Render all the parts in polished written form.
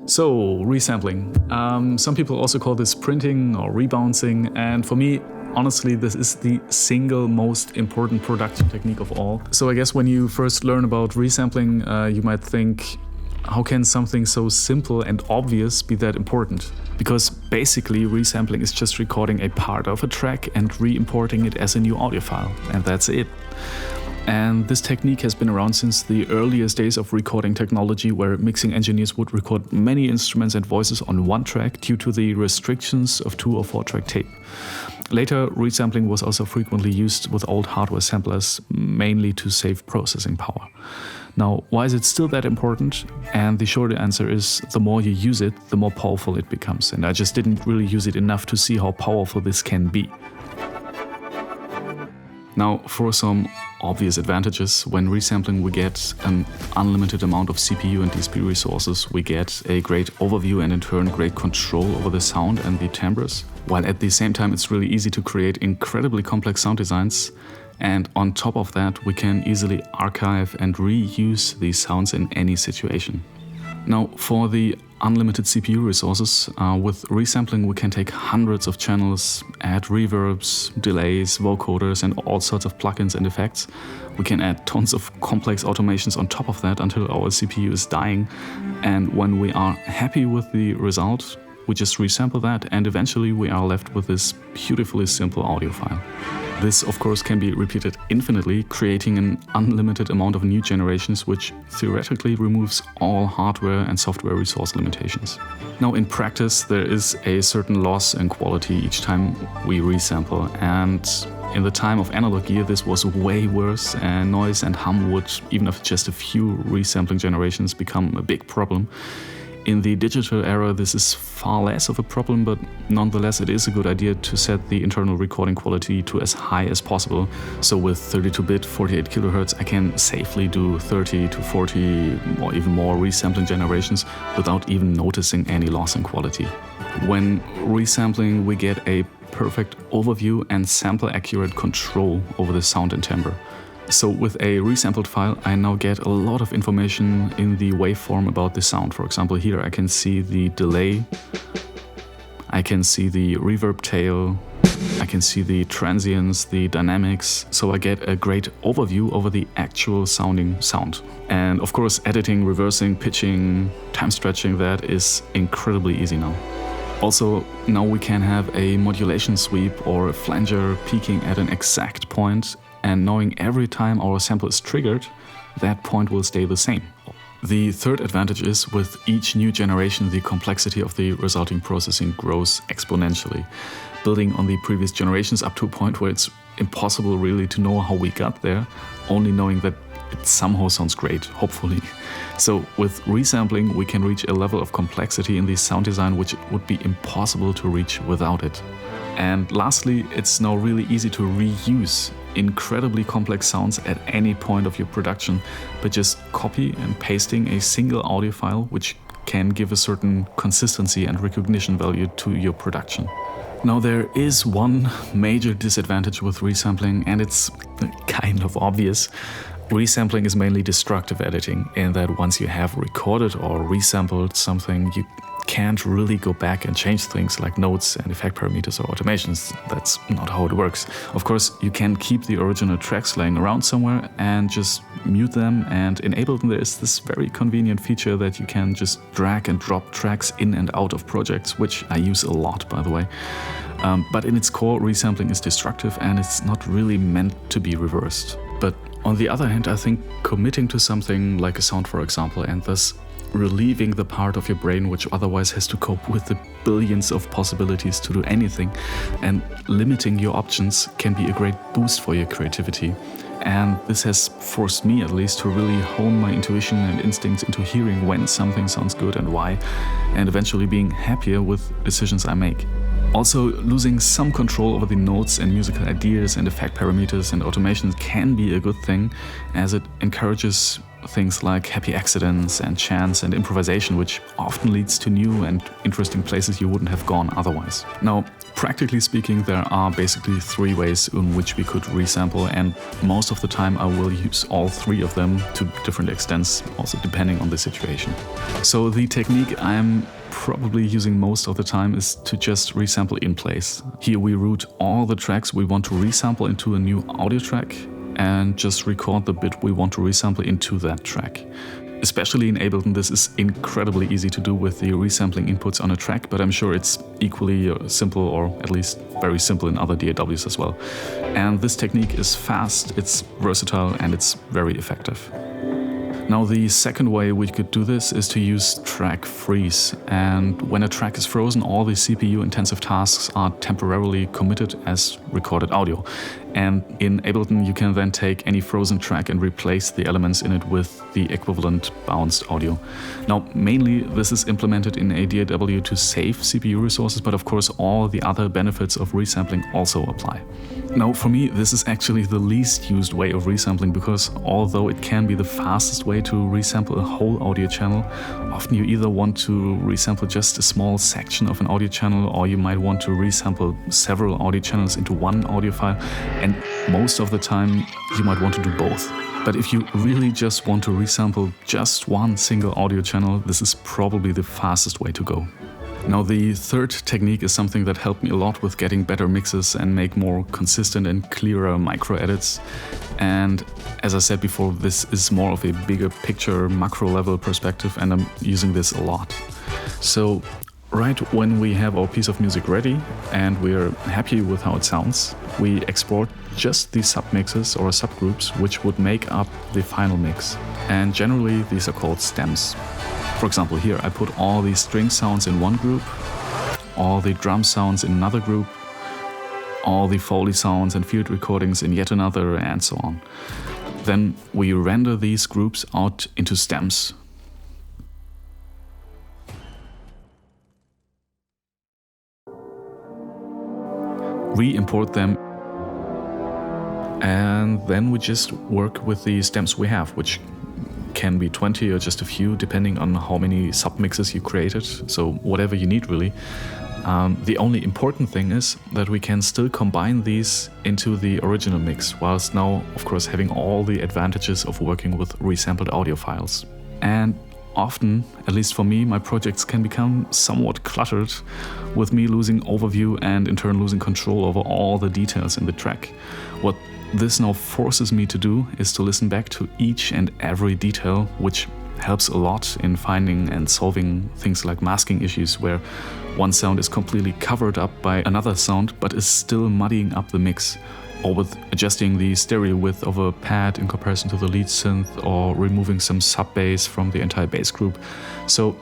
So, resampling. Some people also call this printing or rebouncing, and for me, honestly, this is the single most important production technique of all. So I guess when you first learn about resampling, you might think, how can something so simple and obvious be that important? Because basically resampling is just recording a part of a track and re-importing it as a new audio file, and that's it. And this technique has been around since the earliest days of recording technology, where mixing engineers would record many instruments and voices on one track due to the restrictions of 2 or 4 track tape. Later, resampling was also frequently used with old hardware samplers, mainly to save processing power. Now, why is it still that important? And the short answer is, the more you use it, the more powerful it becomes. And I just didn't really use it enough to see how powerful this can be. Now, for some obvious advantages, when resampling we get an unlimited amount of CPU and DSP resources, we get a great overview and in turn great control over the sound and the timbres, while at the same time it's really easy to create incredibly complex sound designs, and on top of that we can easily archive and reuse these sounds in any situation. Now, for the unlimited CPU resources, with resampling we can take hundreds of channels, add reverbs, delays, vocoders and all sorts of plugins and effects. We can add tons of complex automations on top of that until our CPU is dying, and when we are happy with the result, we just resample that and eventually we are left with this beautifully simple audio file. This, of course, can be repeated infinitely, creating an unlimited amount of new generations, which theoretically removes all hardware and software resource limitations. Now, in practice, there is a certain loss in quality each time we resample, and in the time of analog gear, this was way worse, and noise and hum would, even after just a few resampling generations, become a big problem. In the digital era, this is far less of a problem, but nonetheless it is a good idea to set the internal recording quality to as high as possible. So with 32-bit 48 kHz, I can safely do 30 to 40 or even more resampling generations without even noticing any loss in quality. When resampling, we get a perfect overview and sample-accurate control over the sound and timbre. So with a resampled file, I now get a lot of information in the waveform about the sound. For example, here I can see the delay, I can see the reverb tail, I can see the transients, the dynamics, so I get a great overview over the actual sounding sound. And of course, editing, reversing, pitching, time stretching, that is incredibly easy now. Also, now we can have a modulation sweep or a flanger peaking at an exact point, and knowing every time our sample is triggered, that point will stay the same. The third advantage is, with each new generation, the complexity of the resulting processing grows exponentially, building on the previous generations up to a point where it's impossible really to know how we got there, only knowing that it somehow sounds great, hopefully. So with resampling, we can reach a level of complexity in the sound design which would be impossible to reach without it. And lastly, it's now really easy to reuse incredibly complex sounds at any point of your production by just copy and pasting a single audio file, which can give a certain consistency and recognition value to your production. Now, there is one major disadvantage with resampling, and it's kind of obvious. Resampling is mainly destructive editing, in that once you have recorded or resampled something, you can't really go back and change things like notes and effect parameters or automations. That's not how it works. Of course, you can keep the original tracks laying around somewhere and just mute them and enable them. There's this very convenient feature that you can just drag and drop tracks in and out of projects, which I use a lot, by the way. But in its core, resampling is destructive and it's not really meant to be reversed. But on the other hand, I think committing to something like a sound, for example, and thus relieving the part of your brain which otherwise has to cope with the billions of possibilities to do anything, and limiting your options can be a great boost for your creativity. And this has forced me, at least, to really hone my intuition and instincts into hearing when something sounds good and why, and eventually being happier with decisions I make. Also, losing some control over the notes and musical ideas and effect parameters and automations can be a good thing, as it encourages things like happy accidents and chance and improvisation, which often leads to new and interesting places you wouldn't have gone otherwise. Now, practically speaking, there are basically 3 ways in which we could resample, and most of the time I will use all 3 of them to different extents, also depending on the situation. So the technique I'm probably using most of the time is to just resample in place. Here we route all the tracks we want to resample into a new audio track and just record the bit we want to resample into that track. Especially in Ableton, this is incredibly easy to do with the resampling inputs on a track, but I'm sure it's equally simple, or at least very simple in other DAWs as well. And this technique is fast, it's versatile, and it's very effective. Now, the second way we could do this is to use track freeze. And when a track is frozen, all the CPU-intensive tasks are temporarily committed as recorded audio. And in Ableton, you can then take any frozen track and replace the elements in it with the equivalent bounced audio. Now, mainly this is implemented in a DAW to save CPU resources, but of course all the other benefits of resampling also apply. Now, for me, this is actually the least used way of resampling, because although it can be the fastest way to resample a whole audio channel, often you either want to resample just a small section of an audio channel, or you might want to resample several audio channels into one audio file, and most of the time you might want to do both. But if you really just want to resample just one single audio channel, this is probably the fastest way to go. Now, the third technique is something that helped me a lot with getting better mixes and make more consistent and clearer micro edits. And as I said before, this is more of a bigger picture, macro level perspective, and I'm using this a lot. So right when we have our piece of music ready and we're happy with how it sounds, we export just the submixes or subgroups which would make up the final mix. And generally these are called stems. For example, here I put all the string sounds in one group, all the drum sounds in another group, all the Foley sounds and field recordings in yet another, and so on. Then we render these groups out into stems. Re-import them, and then we just work with the stems we have, which can be 20 or just a few, depending on how many submixes you created, so whatever you need really. The only important thing is that we can still combine these into the original mix, whilst now, of course, having all the advantages of working with resampled audio files. And often, at least for me, my projects can become somewhat cluttered, with me losing overview and in turn losing control over all the details in the track. What this now forces me to do is to listen back to each and every detail, which helps a lot in finding and solving things like masking issues, where one sound is completely covered up by another sound but is still muddying up the mix, or with adjusting the stereo width of a pad in comparison to the lead synth, or removing some sub-bass from the entire bass group. So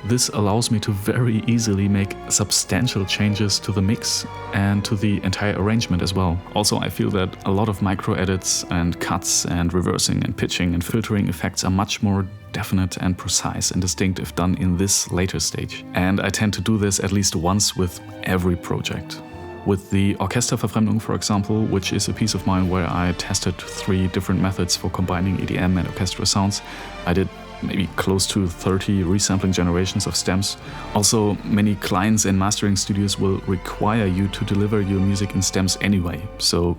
this allows me to very easily make substantial changes to the mix and to the entire arrangement as well. Also, I feel that a lot of micro edits and cuts and reversing and pitching and filtering effects are much more definite and precise and distinct if done in this later stage. And I tend to do this at least once with every project. With the Orchesterverfremdung, for example, which is a piece of mine where I tested 3 different methods for combining EDM and orchestral sounds, I did maybe close to 30 resampling generations of stems. Also, many clients and mastering studios will require you to deliver your music in stems anyway, so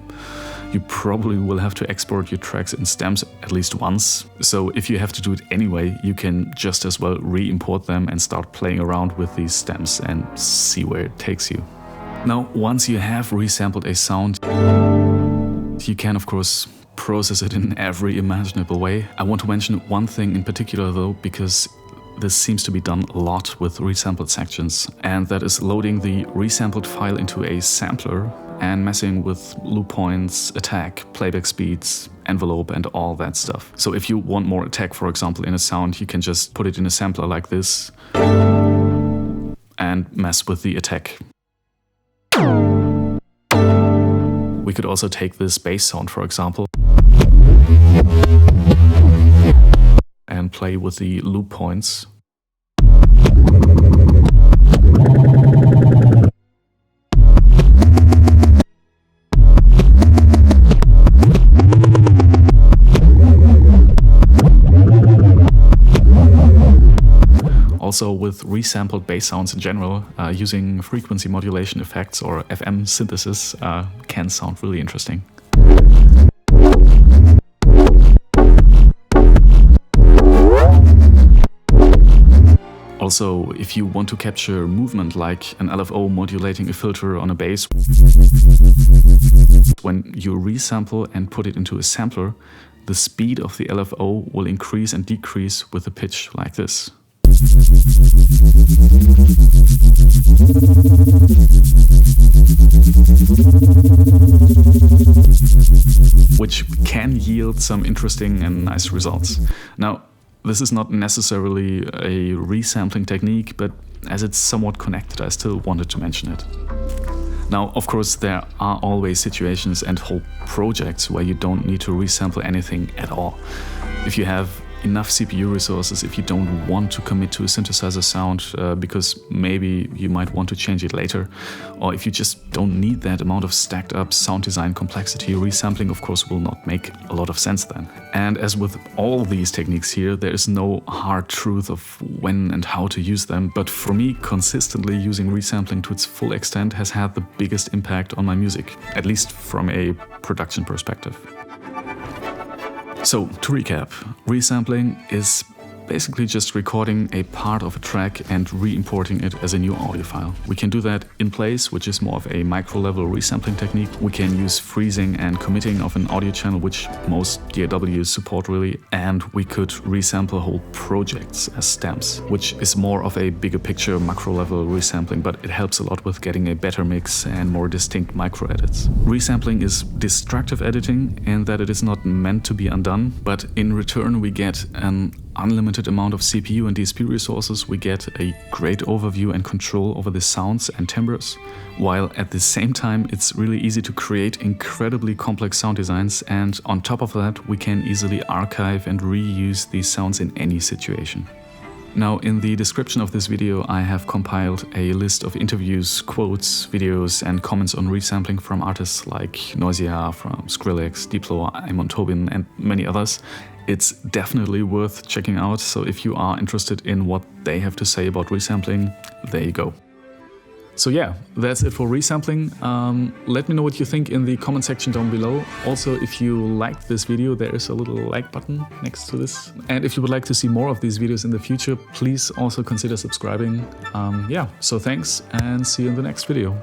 you probably will have to export your tracks in stems at least once. So if you have to do it anyway, you can just as well re-import them and start playing around with these stems and see where it takes you. Now, once you have resampled a sound, you can of course process it in every imaginable way. I want to mention one thing in particular though, because this seems to be done a lot with resampled sections, and that is loading the resampled file into a sampler and messing with loop points, attack, playback speeds, envelope, and all that stuff. So if you want more attack, for example, in a sound, you can just put it in a sampler like this and mess with the attack. We could also take this bass sound, for example, and play with the loop points. Also with resampled bass sounds in general, using frequency modulation effects or FM synthesis can sound really interesting. Also, if you want to capture movement like an LFO modulating a filter on a bass, when you resample and put it into a sampler, the speed of the LFO will increase and decrease with a pitch like this. Which can yield some interesting and nice results. Now, this is not necessarily a resampling technique, but as it's somewhat connected, I still wanted to mention it. Now, of course, there are always situations and whole projects where you don't need to resample anything at all. If you have enough CPU resources, if you don't want to commit to a synthesizer sound because maybe you might want to change it later, or if you just don't need that amount of stacked up sound design complexity, resampling of course will not make a lot of sense then. And as with all these techniques here, there is no hard truth of when and how to use them, but for me, consistently using resampling to its full extent has had the biggest impact on my music, at least from a production perspective. So, to recap, resampling is basically just recording a part of a track and re-importing it as a new audio file. We can do that in place, which is more of a micro-level resampling technique. We can use freezing and committing of an audio channel, which most DAWs support really, and we could resample whole projects as stems, which is more of a bigger picture macro-level resampling, but it helps a lot with getting a better mix and more distinct micro-edits. Resampling is destructive editing in that it is not meant to be undone, but in return we get an unlimited amount of CPU and DSP resources, we get a great overview and control over the sounds and timbres, while at the same time it's really easy to create incredibly complex sound designs, and on top of that we can easily archive and reuse these sounds in any situation. Now, in the description of this video I have compiled a list of interviews, quotes, videos and comments on resampling from artists like NOISIA, from SKRILLEX, DIPLO, AMON, TOBIN and many others. It's definitely worth checking out, so if you are interested in what they have to say about resampling, there you go. So yeah, that's it for resampling. Let me know what you think in the comment section down below. Also, if you liked this video, there is a little like button next to this. And if you would like to see more of these videos in the future, please also consider subscribing. Yeah, so thanks and see you in the next video.